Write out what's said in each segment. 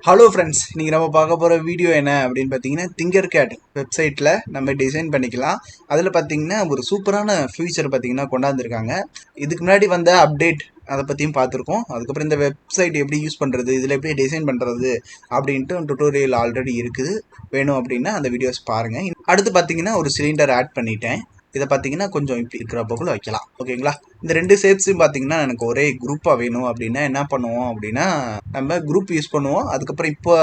Hello friends, நீங்கள் நம்ம பார்க்க போகிற வீடியோ என்ன அப்படின்னு பார்த்தீங்கன்னா, திங்கர்கேட் வெப்சைட்டில் நம்ம டிசைன் பண்ணிக்கலாம். அதில் பார்த்தீங்கன்னா ஒரு சூப்பரான ஃபியூச்சர் பார்த்தீங்கன்னா கொண்டாந்துருக்காங்க. இதுக்கு முன்னாடி வந்த அப்டேட் அதை பற்றியும் பார்த்துருக்கோம். அதுக்கப்புறம் இந்த வெப்சைட் எப்படி யூஸ் பண்ணுறது, இதில் எப்படி டிசைன் பண்ணுறது அப்படின்ட்டு டுட்டோரியல் ஆல்ரெடி இருக்குது. வேணும் அப்படின்னா அந்த வீடியோஸ் பாருங்கள். அடுத்து பார்த்தீங்கன்னா ஒரு சிலிண்டர் ஆட் பண்ணிட்டேன். இதை பார்த்தீங்கன்னா கொஞ்சம் இப்படி இருக்கிறப்பக்குள்ள வைக்கலாம். ஓகேங்களா? இந்த ரெண்டு ஷேப்ஸையும் பார்த்தீங்கன்னா எனக்கு ஒரே குரூப்பாக வேணும் அப்படின்னா என்ன பண்ணுவோம் அப்படின்னா, நம்ம குரூப் யூஸ் பண்ணுவோம். அதுக்கப்புறம் இப்போ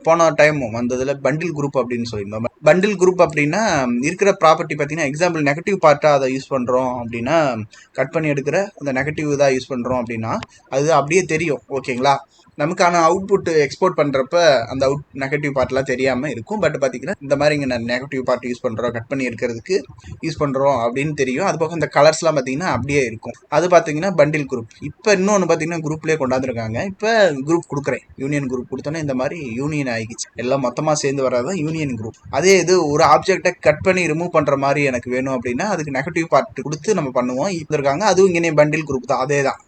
போன டைம் வந்ததில் பண்டில் குரூப் அப்படின்னு சொல்லியிருந்தோம். பண்டில் குரூப் அப்படின்னா இருக்கிற ப்ராப்பர்ட்டி பார்த்தீங்கன்னா, எக்ஸாம்பிள் நெகட்டிவ் பார்ட்டாக அதை யூஸ் பண்ணுறோம் அப்படின்னா, கட் பண்ணி எடுக்கிற அந்த நெகட்டிவ் தான் யூஸ் பண்ணுறோம் அப்படின்னா அது அப்படியே தெரியும். ஓகேங்களா? நமக்கான அவுட்புட் எக்ஸ்போர்ட் பண்ணுறப்ப அந்த நெகட்டிவ் பார்ட்லாம் தெரியாமல் இருக்கும். பட் பார்த்தீங்கன்னா இந்த மாதிரி இங்கே நான் நெகட்டிவ் பார்ட் யூஸ் பண்ணுறோம், கட் பண்ணி எடுக்கிறதுக்கு யூஸ் பண்ணுறோம் அப்படின்னு தெரியும். அது போக இந்த கலர்ஸ்லாம் பார்த்தீங்கன்னா அப்படியே இருக்கும். அது பார்த்தீங்கன்னா பண்டில் குரூப். இப்போ இன்னொன்று பார்த்தீங்கன்னா குரூப்லேயே கொண்டாந்துருக்காங்க. இப்போ குரூப் கொடுக்குறேன், யூனியன் குரூப் கொடுத்தோன்னே இந்த மாதிரி யூனியன் ஆகிடுச்சு. எல்லாம் மொத்தமாக சேர்ந்து வர்றதான் யூனியன் குரூப். அதே இது ஒரு ஆப்ஜெக்டை கட் பண்ணி ரிமூவ் பண்ணுற மாதிரி எனக்கு வேணும் அப்படின்னா அதுக்கு நெகட்டிவ் பார்ட் கொடுத்து நம்ம பண்ணுவோம். இப்போ இருக்காங்க, அதுவும் இங்கே பண்டில் குரூப் தான். அதே தான்.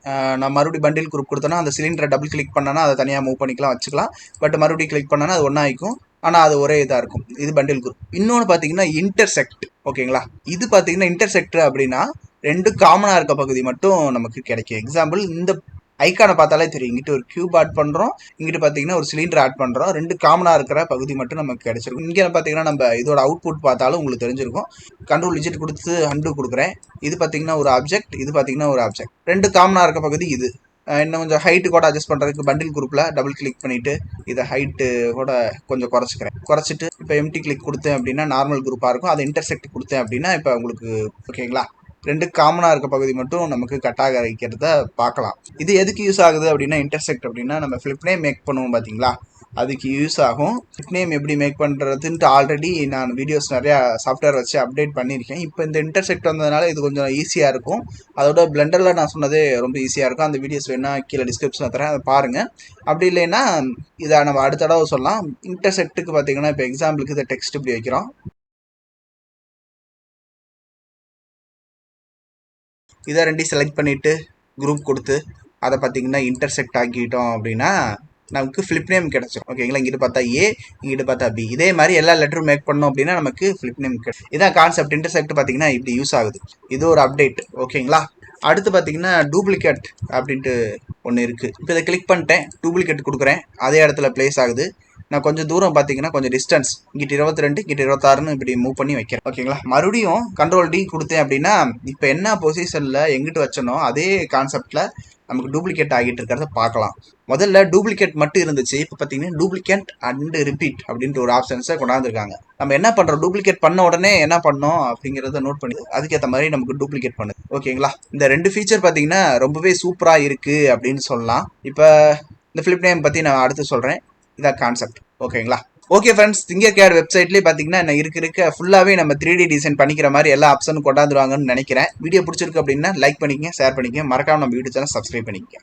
நான் மறுபடியும் பண்டில் குரூப் கொடுத்தோன்னா அந்த சிலிண்டரை டபுள் கிளிக் பண்ணனா அதை தனியாக மூவ் பண்ணிக்கலாம், வச்சுக்கலாம். பட் மறுபடியும் கிளிக் பண்ணனா அது ஒன்றா ஆகிக்கும். ஆனால் அது ஒரே இதாக இருக்கும். இது பண்டில் குரூப். இன்னொன்று பார்த்தீங்கன்னா இன்டர்செக்ட். ஓகேங்களா? இது பார்த்தீங்கன்னா இன்டர்செக்ட் அப்படின்னா ரெண்டு காமனாக இருக்க பகுதி மட்டும் நமக்கு கிடைக்கும். எக்ஸாம்பிள் இந்த ஐக்கானை பார்த்தாலே தெரியும். இங்கிட்ட ஒரு கியூப் ஆட் பண்ணுறோம், இங்கிட்ட பார்த்தீங்கன்னா ஒரு சிலிண்டர் ஆட் பண்ணுறோம். ரெண்டு காமனாக இருக்கிற பகுதி மட்டும் நமக்கு கிடைச்சிருக்கும். இங்கே பார்த்தீங்கன்னா நம்ம இதோட அவுட்புட் பார்த்தாலும் உங்களுக்கு தெரிஞ்சிருக்கும். கண்ட்ரோல் டிஜிட் கொடுத்து அண்டு கொடுக்குறேன். இது பார்த்தீங்கன்னா ஒரு ஆப்ஜெக்ட், இது பார்த்தீங்கன்னா ஒரு ஆப்ஜெக்ட். ரெண்டு காமனாக இருக்க பகுதி இது. இன்னும் கொஞ்சம் ஹைட்டு கூட அட்ஜஸ்ட் பண்ணுறதுக்கு பண்டில் குரூப்பில் டபுள் கிளிக் பண்ணிவிட்டு இதை ஹைட்டு கூட கொஞ்சம் குறைச்சிட்டு இப்போ எம்டி கிளிக் கொடுத்தேன் அப்படின்னா நார்மல் குரூப்பாக இருக்கும். அதை இன்டர்செக்ட் கொடுத்தேன் அப்படின்னா இப்போ உங்களுக்கு ஓகேங்களா, ரெண்டு காமனாக இருக்க பகுதி மட்டும் நமக்கு கட்டாக வைக்கிறத பார்க்கலாம். இது எதுக்கு யூஸ் ஆகுது அப்படின்னா, இன்டர்செக்ட் அப்படின்னா நம்ம ஃபிளிப் நேம் மேக் பண்ணுவோம் பார்த்தீங்களா, அதுக்கு யூஸ் ஆகும். ஃபிளிப் நேம் எப்படி மேக் பண்ணுறதுன்ட்டு ஆல்ரெடி நான் வீடியோஸ் நிறையா சாஃப்ட்வேர் வச்சு அப்டேட் பண்ணியிருக்கேன். இப்போ இந்த இன்டர்செக்ட் வந்ததுனால இது கொஞ்சம் ஈஸியாக இருக்கும். அதோட பிளெண்டரில் நான் சொன்னதே ரொம்ப ஈஸியாக இருக்கும். அந்த வீடியோஸ் வேணால் கீழே டிஸ்கிரிப்ஷனில் தரேன், அதை பாருங்கள். அப்படி இல்லைன்னா இதை நம்ம அடுத்த தடவை சொல்லலாம். இன்டர்செக்ட்டுக்கு பார்த்தீங்கன்னா இப்போ எக்ஸாம்பிளுக்கு இதை டெக்ஸ்ட் இப்படி வைக்கிறோம். இதை ரெண்டையும் செலக்ட் பண்ணிவிட்டு குரூப் கொடுத்து அதை பார்த்தீங்கன்னா இன்டர்செக்ட் ஆக்கிட்டோம் அப்படின்னா நமக்கு ஃபிளிப் நேம் கிடச்சிடும். ஓகேங்களா? இங்கிட்ட பார்த்தா ஏ, இங்கிட்ட பார்த்தா பி. இதே மாதிரி எல்லா லெட்டரும் மேக் பண்ணோம் அப்படின்னா நமக்கு ஃபிளிப் நேம் கிடைக்கும். இதான் கான்செப்ட். இன்டர்செக்ட் பார்த்தீங்கன்னா இப்படி யூஸ் ஆகுது. இது ஒரு அப்டேட். ஓகேங்களா? அடுத்து பார்த்தீங்கன்னா டூப்ளிகேட் அப்படின்ட்டு ஒன்று இருக்குது. இப்போ இதை கிளிக் பண்ணிட்டேன், டூப்ளிகேட் கொடுக்குறேன், அதே இடத்துல பிளேஸ் ஆகுது. நான் கொஞ்சம் தூரம் பார்த்தீங்கன்னா கொஞ்சம் டிஸ்டன்ஸ் இங்கிட்ட 22, இங்கிட்ட 26 இப்படி மூவ் பண்ணி வைக்கிறேன். ஓகேங்களா? மறுபடியும் கண்ட்ரோல் டி கொடுத்தேன் அப்படின்னா இப்போ என்ன பொசிஷனில் எங்கிட்டு வச்சனோ அதே கான்செப்டில் நமக்கு டூப்ளிகேட் ஆகிட்டு இருக்கிறத பார்க்கலாம். முதல்ல டூப்ளிகேட் மட்டும் இருந்துச்சு. இப்போ பார்த்தீங்கன்னா டூப்ளிகேட் அண்ட் ரிப்பீட் அப்படின்ட்டு ஒரு ஆப்ஷன்ஸை கொண்டாந்துருக்காங்க. நம்ம என்ன பண்ணுறோம், டூப்ளிகேட் பண்ண உடனே என்ன பண்ணோம் அப்படிங்கிறத நோட் பண்ணி அதுக்கேற்ற மாதிரி நமக்கு டூப்ளிகேட் பண்ணுது. ஓகேங்களா? இந்த ரெண்டு ஃபீச்சர் பார்த்தீங்கன்னா ரொம்பவே சூப்பராக இருக்குது அப்படின்னு சொல்லலாம். இப்போ இந்த ஃபிளிப் நேம் பற்றி நான் அடுத்து சொல்கிறேன். இதான் கான்செப்ட். ஓகேங்களா? ஓகே ஃப்ரெண்ட்ஸ், திங்கர்கேட் வெப்சைட்லேயே பார்த்தீங்கன்னா என்ன இருக்க ஃபுல்லாகவே நம்ம 3D டிசைன் பண்ணிக்கிற மாதிரி எல்லா ஆப்ஷனும் கொண்டாந்துருவாங்கன்னு நினைக்கிறேன். வீடியோ பிடிச்சிருக்கு அப்படின்னா லைக் பண்ணிக்கங்க, ஷேர் பண்ணிக்கங்க, மறக்காம நம்ம யூடியூப் சேனல் சப்ஸ்கிரைப் பண்ணிக்கங்க.